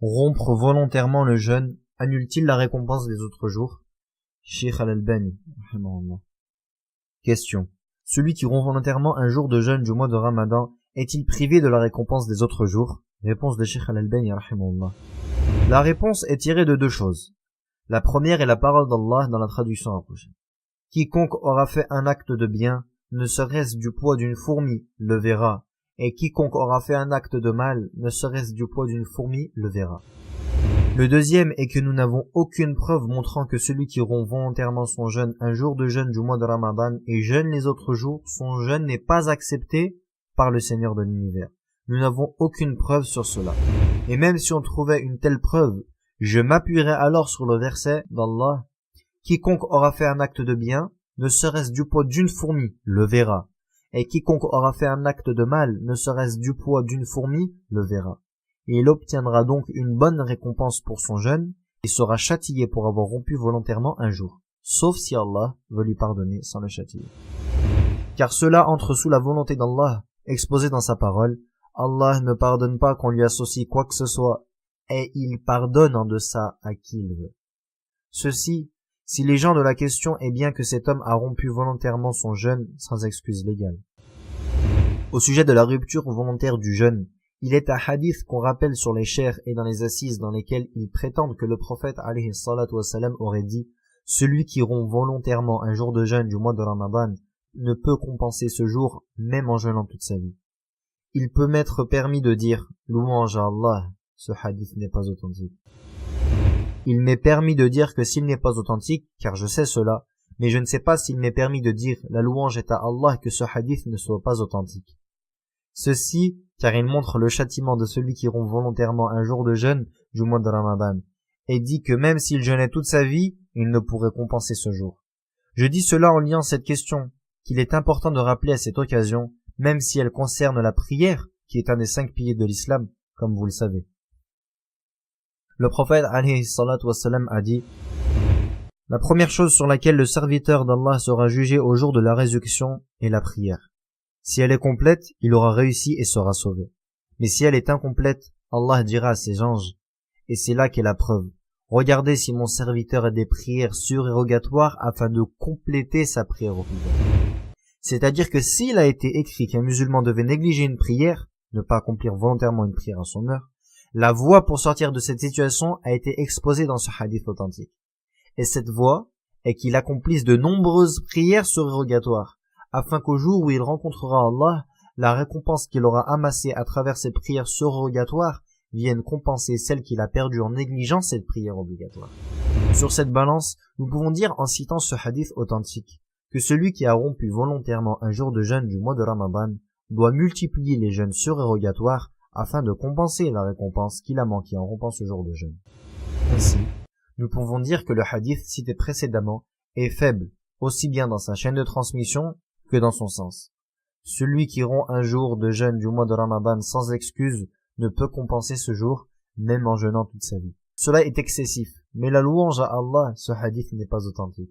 Rompre volontairement le jeûne annule-t-il la récompense des autres jours? Cheikh Al-Albani. Question. Celui qui rompt volontairement un jour de jeûne du mois de Ramadan est-il privé de la récompense des autres jours? Réponse de Cheikh Al-Albani. La réponse est tirée de deux choses. La première est la parole d'Allah dans la traduction approchée. Quiconque aura fait un acte de bien, ne serait-ce du poids d'une fourmi, le verra, et quiconque aura fait un acte de mal, ne serait-ce du poids d'une fourmi, le verra. Le deuxième est que nous n'avons aucune preuve montrant que celui qui rompt volontairement son jeûne un jour de jeûne du mois de Ramadan et jeûne les autres jours, son jeûne n'est pas accepté par le Seigneur de l'univers. Nous n'avons aucune preuve sur cela. Et même si on trouvait une telle preuve, je m'appuierai alors sur le verset d'Allah. Quiconque aura fait un acte de bien, ne serait-ce du poids d'une fourmi, le verra. Et quiconque aura fait un acte de mal, ne serait-ce du poids d'une fourmi, le verra. Et il obtiendra donc une bonne récompense pour son jeûne et sera châtié pour avoir rompu volontairement un jour, sauf si Allah veut lui pardonner sans le châtier. Car cela entre sous la volonté d'Allah, exposée dans sa parole. Allah ne pardonne pas qu'on lui associe quoi que ce soit, et il pardonne en deçà à qui il veut. Ceci, si les gens de la question est bien que cet homme a rompu volontairement son jeûne sans excuse légale. Au sujet de la rupture volontaire du jeûne, il est un hadith qu'on rappelle sur les chers et dans les assises dans lesquels ils prétendent que le prophète alayhi salatu wassalam aurait dit « Celui qui rompt volontairement un jour de jeûne du mois de Ramadan ne peut compenser ce jour même en jeûnant toute sa vie. » Il peut m'être permis de dire « Louange à Allah », ce hadith n'est pas authentique. Il m'est permis de dire que s'il n'est pas authentique, car je sais cela, mais je ne sais pas s'il m'est permis de dire « La louange est à Allah » que ce hadith ne soit pas authentique. Ceci, car il montre le châtiment de celui qui rompt volontairement un jour de jeûne du mois de Ramadan, et dit que même s'il jeûnait toute sa vie, il ne pourrait compenser ce jour. Je dis cela en liant cette question, qu'il est important de rappeler à cette occasion, même si elle concerne la prière, qui est un des 5 piliers de l'islam, comme vous le savez. Le prophète alayhi salatu wassalam a dit « La première chose sur laquelle le serviteur d'Allah sera jugé au jour de la résurrection est la prière. Si elle est complète, il aura réussi et sera sauvé. Mais si elle est incomplète, Allah dira à ses anges, et c'est là qu'est la preuve. Regardez si mon serviteur a des prières surérogatoires afin de compléter sa prière obligatoire. C'est-à-dire que s'il a été écrit qu'un musulman devait négliger une prière, ne pas accomplir volontairement une prière à son heure, la voie pour sortir de cette situation a été exposée dans ce hadith authentique. Et cette voie est qu'il accomplisse de nombreuses prières surérogatoires, afin qu'au jour où il rencontrera Allah, la récompense qu'il aura amassée à travers ces prières surérogatoires vienne compenser celle qu'il a perdue en négligeant cette prière obligatoire. Sur cette balance, nous pouvons dire en citant ce hadith authentique que celui qui a rompu volontairement un jour de jeûne du mois de Ramadan doit multiplier les jeûnes surérogatoires afin de compenser la récompense qu'il a manquée en rompant ce jour de jeûne. Ainsi, nous pouvons dire que le hadith cité précédemment est faible, aussi bien dans sa chaîne de transmission que dans son sens. Celui qui rompt un jour de jeûne du mois de Ramadan sans excuse ne peut compenser ce jour, même en jeûnant toute sa vie. Cela est excessif, mais la louange à Allah, ce hadith n'est pas authentique.